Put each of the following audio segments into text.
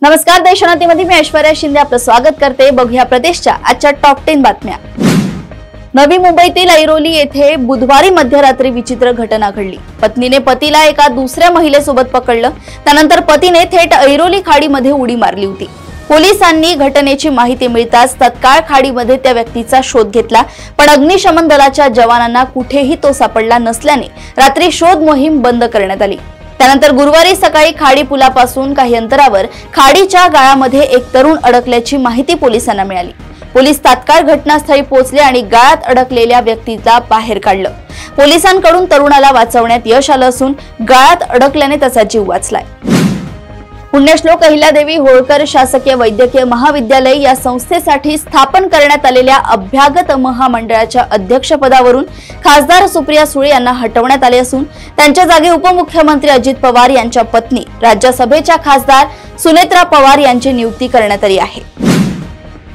नमस्कार, देशोन्नतीमध्ये मी ऐश्वर्या शिंदे आपलं स्वागत करते। बघूया प्रदेशच्या आजच्या टॉप 10 बातम्या। नवी मुंबईतील ऐरोली येथे बुधवारी मध्यरात्री विचित्र घटना घडली। पत्नीने पतीला एका दुसऱ्या महिलेसोबत पकडलं, त्यानंतर पतीने थेट ऐरोली खाडीमध्ये उडी मारली होती। पोलिसांनी घटनेची माहिती मिळताच तत्काळ खाडीमध्ये त्या व्यक्तीचा शोध घेतला, पण अग्निशमन दलाच्या जवानांना कुठेही तो सापडला नसल्याने रात्री शोध मोहीम बंद करण्यात आली। त्यानंतर गुरुवारी सकाळी खाडी पुलापासून काही अंतरावर खाडीच्या गाळामध्ये एक तरुण अडकल्याची माहिती पोलिसांना मिळाली। पोलीस तात्काळ घटनास्थळी पोहोचले आणि गाळात अडकलेल्या व्यक्तीला बाहेर काढलं। पोलिसांकडून तरुणाला वाचवण्यात यश आलं असून गाळात अडकल्याने त्याचा जीव वाचलाय। पुण्यश्लोक अहिल्यादेवी होळकर शासकीय वैद्यकीय महाविद्यालय या संस्थेसाठी स्थापन करण्यात आलेल्या अभ्यागत महामंडळाच्या अध्यक्षपदावरून खासदार सुप्रिया सुळे यांना हटवण्यात आले असून त्यांच्या जागी उपमुख्यमंत्री अजित पवार यांच्या पत्नी राज्यसभेच्या खासदार सुनेत्रा पवार यांची नियुक्ती करण्यात आली आहे।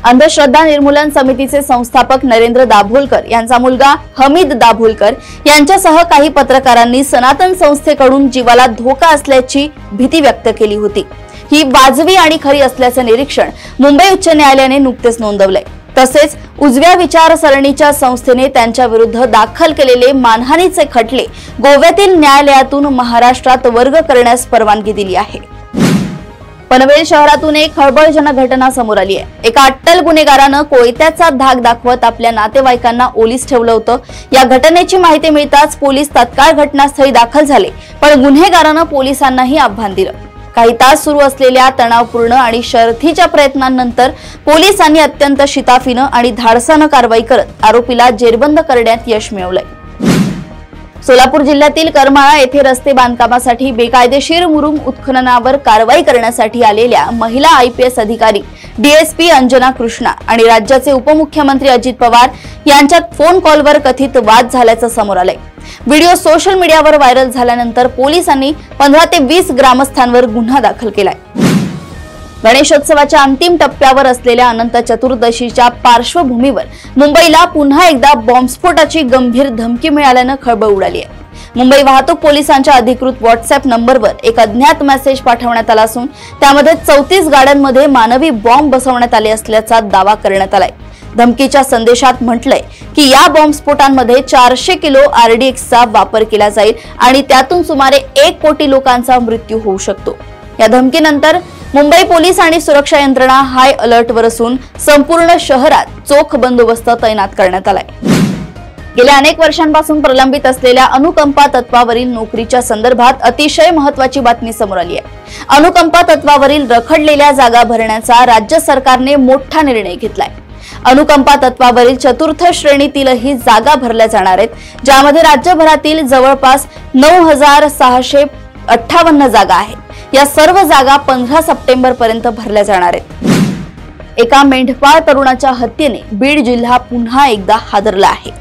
अंधश्रद्धा निर्मूलन समितीचे संस्थापक नरेंद्र दाभोलकर यांचा मुलगा हमीद दाभोलकर यांच्यासह काही पत्रकारांनी सनातन संस्थेकडून जीवाला धोका असल्याची भीती व्यक्त केली होती। ही वाजवी आणि खरी असल्याचे निरीक्षण मुंबई उच्च न्यायालयाने नुकतेच नोंदवले। तसेच उजव्या विचारसरणीच्या संस्थेने त्यांच्या विरुद्ध दाखल केलेले मानहानीचे खटले गोव्यातील न्यायालयातून महाराष्ट्रात वर्ग करण्यास परवानगी दिली आहे। पनवेल शहरातून एक खळबळजनक घटना समोर आली आहे। एका अट्टल गुन्हेगारानं कोयत्याचा धाक दाखवत आपल्या नातेवाईकांना ओलीस ठेवलं होतं। या घटनेची माहिती मिळताच पोलीस तात्काळ घटनास्थळी दाखल झाले, पण गुन्हेगारानं पोलिसांनाही आव्हान दिलं। काही तास सुरू असलेल्या तणावपूर्ण आणि शर्थीच्या प्रयत्नांनंतर पोलिसांनी अत्यंत शिताफीनं आणि धाडसानं कारवाई करत आरोपीला जेरबंद करण्यात यश मिळवलंय। सोलापूर जिल्ह्यातील करमाळा येथे रस्ते बांधकामासाठी बेकायदेशीर मुरुम उत्खननावर कारवाई करण्यासाठी आलेल्या महिला IPS अधिकारी DSP अंजना कृष्णा आणि राज्याचे उपमुख्यमंत्री अजित पवार यांच्यात फोन कॉलवर कथित वाद झाल्याचं समोर आलंय। व्हिडिओ सोशल मीडियावर व्हायरल झाल्यानंतर पोलिसांनी 15 ते 20 ग्रामस्थांवर गुन्हा दाखल केलाय। गणेशोत्सवाच्या अंतिम टप्प्यावर असलेल्या अनंत चतुर्दशीच्या पार्श्वभूमीवर मुंबईला पुन्हा एकदा बॉम्बस्फोटाची गंभीर धमकी मिळाल्यानं खळबळ उडाली आहे। मुंबई वाहतूक पोलिसांच्या अधिकृत व्हॉट्सअप नंबरवर एक अज्ञात मेसेज पाठवण्यात आला असून त्यामध्ये 34 गाड्यांमध्ये मानवी बॉम्ब बसवण्यात आले असल्याचा दावा करण्यात आलाय। धमकीच्या संदेशात म्हटलंय की या बॉम्बस्फोटांमध्ये 400 किलो RDXचा वापर केला जाईल आणि त्यातून सुमारे 1 कोटी लोकांचा मृत्यू होऊ शकतो। या धमकीनंतर मुंबई पोलीस आणि सुरक्षा यंत्रणा हाय अलर्टवर असून संपूर्ण शहरात चोख बंदोबस्त तैनात करण्यात आलाय। गेल्या अनेक वर्षांपासून प्रलंबित असलेल्या अनुकंपा तत्वावरील नोकरीच्या संदर्भात अतिशय महत्त्वाची बातमी समोर आली आहे। अनुकंपा तत्वावरील रखडलेल्या जागा भरण्याचा राज्य सरकारने मोठा निर्णय घेतलाय। अनुकंपा तत्वावरील चतुर्थ श्रेणीतीलही जागा भरल्या जाणार आहेत, ज्यामध्ये राज्यभरातील जवळपास 9658 जागा आहेत। या सर्व जागा 15 सप्टेंबर पर्यंत भरल्या जाणार आहेत। एका मेंढपाळ तरुणाच्या हत्येने बीड जिल्हा पुन्हा एकदा हादरला आहे।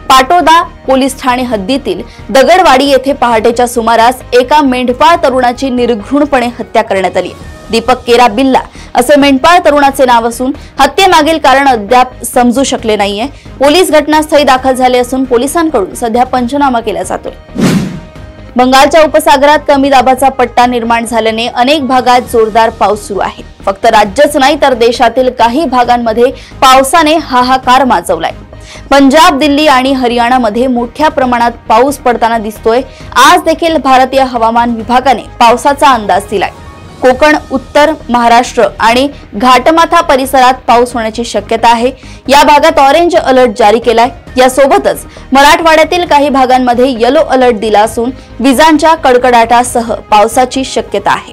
पाटोदा पोलीस ठाणे हद्दीतील दगडवाडी येथे पहाटेच्या सुमारास एका मेंढपाळ तरुणाची निर्घृणपणे हत्या करण्यात आली। दीपक केरा बिल्ला असे मेंढपाळ तरुणाचे नाव असून हत्येमागील कारण अद्याप समजू शकले नाहीये। पोलीस घटनास्थळी दाखल झाले असून पोलिसांकडून सध्या पंचनामा केला जातोय। बंगालच्या उपसागरात कमी दाबाचा पट्टा निर्माण झाल्याने अनेक भागात जोरदार पाऊस सुरू आहे। फक्त राज्यच नाही तर देशातील काही भागांमध्ये पावसाने हाहाकार माजवलाय। पंजाब, दिल्ली आणि हरियाणामध्ये मोठ्या प्रमाणात पाऊस पडताना दिसतोय। आज देखील भारतीय हवामान विभागाने पावसाचा अंदाज दिलाय। कोकण, उत्तर महाराष्ट्र आणि घाटमाथा परिसरात पाऊस होण्याची शक्यता आहे। या भागात ऑरेंज अलर्ट जारी केलाय। यासोबतच मराठवाड्यातील काही भागांमध्ये येलो अलर्ट दिला असून विजांच्या कडकडाटासह पावसाची शक्यता आहे।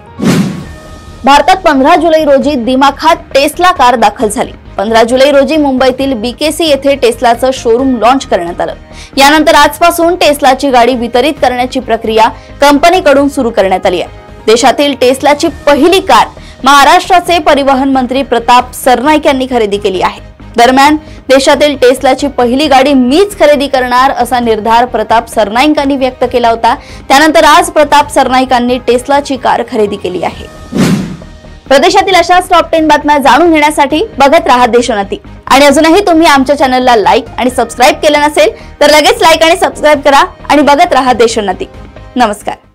भारतात 15 जुलै रोजी दिमाखात टेस्ला कार दाखल झाली। 15 जुलै रोजी मुंबईतील BKC येथे टेस्लाचं शोरूम लॉन्च करण्यात आलं। यानंतर आजपासून टेस्लाची गाडी वितरित करण्याची प्रक्रिया कंपनीकडून सुरू करण्यात आली आहे। देशातील टेस्लाची पहिली कार महाराष्ट्राचे परिवहन मंत्री प्रताप सरनाईक यांनी खरेदी केली आहे। दरम्यान देशातील टेस्लाची पहिली गाडी मीच खरेदी करणार असा निर्धार प्रताप सरनाईकांनी व्यक्त केला होता। त्यानंतर आज प्रताप सरनाईकांनी टेस्लाची कार खरेदी केली आहे। प्रदेशातील अशाच टॉप 10 बातम्या जाणून घेण्यासाठी बघत राहा देशोन्नती। आणि अजूनही तुम्ही आमच्या चॅनलला लाईक आणि सबस्क्राइब केलं नसेल तर लगेच लाईक आणि सबस्क्राइब करा आणि बघत राहा देशोन्नती। नमस्कार।